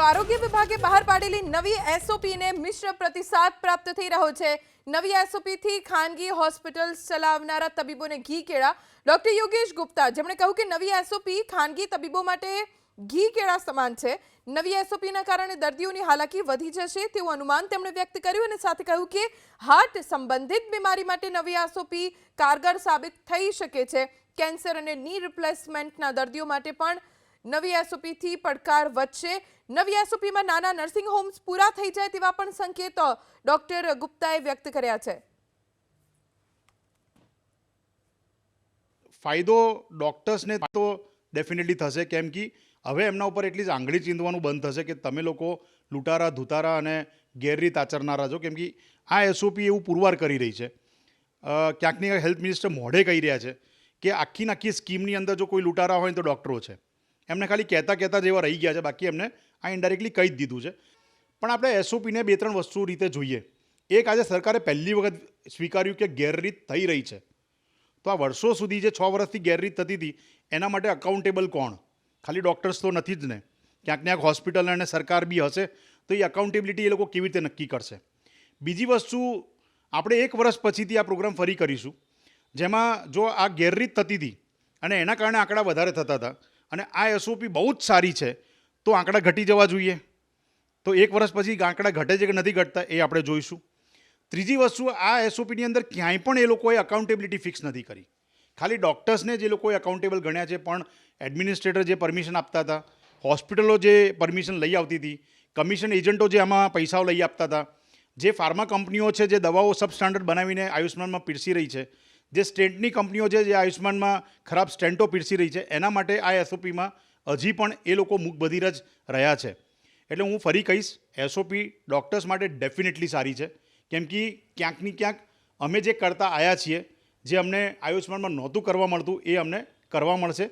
આરોગ્ય વિભાગે બહાર પાડેલી નવી એસઓપીને મિશ્ર પ્રતિસાદ પ્રાપ્ત થઈ રહ્યો છે। નવી એસઓપીથી ખાનગી હોસ્પિટલ ચલાવનારા તબીબોને ઘી કેળા। ડોક્ટર યોગેશ ગુપ્તા જેમણે કહ્યું કે નવી એસઓપી ખાનગી તબીબો માટે ઘી કેળા સમાન છે। નવી એસઓપીના કારણે દર્દીઓની હાલાકી વધી જશે તેવું અનુમાન તેમણે વ્યક્ત કર્યું અને સાથે કહ્યું કે હાર્ટ સંબંધિત બીમારી માટે નવી એસઓપી કારગર સાબિત થઈ શકે છે। કેન્સર અને ની રિપ્લેસમેન્ટના દર્દીઓ માટે પણ નવી એસઓપીથી પડકાર વધશે। નવી એસઓપીમાં નાના નર્સિંગ હોમ્સ પૂરા થઈ જાય તેવા પણ સંકેતો ડોક્ટર ગુપ્તાએ વ્યક્ત કર્યા છે। ફાયદો ડૉક્ટર્સને તો ડેફિનેટલી થશે, કેમ કે હવે એમના ઉપર એટલી જ આંગળી ચીંધવાનું બંધ થશે કે તમે લોકો લૂંટારા ધૂતારા અને ગેરરીત આચરનારા છો, કેમ કે આ એસઓપી એવું પુરવાર કરી રહી છે। ક્યાંકની હેલ્થ મિનિસ્ટર મોઢે કહી રહ્યા છે કે આખી સ્કીમની અંદર જો કોઈ લૂંટારા હોય તો ડૉક્ટરો છે। એમને ખાલી કહેતા જેવા રહી ગયા છે, બાકી એમને આ ઇનડાયરેક્ટલી કહી જ દીધું છે। પણ આપણે એસઓપીને 2-3 વસ્તુ રીતે જોઈએ। એક, આજે સરકારે પહેલી વખત સ્વીકાર્યું કે ગેરરીત થઈ રહી છે, તો આ વર્ષો સુધી જે 6 વર્ષથી ગેરરીત થતી હતી એના માટે અકાઉન્ટેબલ કોણ? ખાલી ડૉક્ટર્સ તો નથી જ ને, ક્યાંક હોસ્પિટલ અને સરકાર બી હશે, તો એ અકાઉન્ટેબિલિટી એ લોકો કેવી રીતે નક્કી કરશે? બીજી વસ્તુ, આપણે 1 વર્ષ પછીથી આ પ્રોગ્રામ ફરી કરીશું, જેમાં જો આ ગેરરીત થતી હતી અને એના કારણે આંકડા વધારે થતા હતા અને આ એસઓપી બહુ જ સારી છે, તો આંકડા ઘટી જવા જોઈએ। તો 1 વર્ષ પછી આંકડા ઘટે છે કે નથી ઘટતા એ આપણે જોઈશું। ત્રીજી વસ્તુ, આ એસઓપીની અંદર ક્યાંય પણ એ લોકોએ અકાઉન્ટેબિલિટી ફિક્સ નથી કરી। ખાલી ડૉક્ટર્સને જે લોકોએ અકાઉન્ટેબલ ગણ્યા છે, પણ એડમિનિસ્ટ્રેટર જે પરમિશન આપતા હતા, હોસ્પિટલો જે પરમિશન લઈ આવતી હતી, કમિશન એજન્ટો જે આમાં પૈસાઓ લઈ આપતા હતા, જે ફાર્મા કંપનીઓ છે જે દવાઓ સબસ્ટાન્ડર્ડ બનાવીને આયુષ્માનમાં પીરસી રહી છે, જે સ્ટેન્ટની કંપનીઓ છે જે આયુષ્માનમાં ખરાબ સ્ટેન્ટો પીરસી રહી છે, એના માટે આ એસઓપીમાં હજી પણ એ લોકો મૂક બધિર જ રહ્યા છે। એટલે હું ફરી કહીશ, એસઓપી ડૉક્ટર્સ માટે ડેફિનેટલી સારી છે, કેમ કે ક્યાંક અમે જે કરતા આવ્યા છીએ, જે અમને આયુષ્માનમાં નહોતું કરવા મળતું એ અમને કરવા મળશે।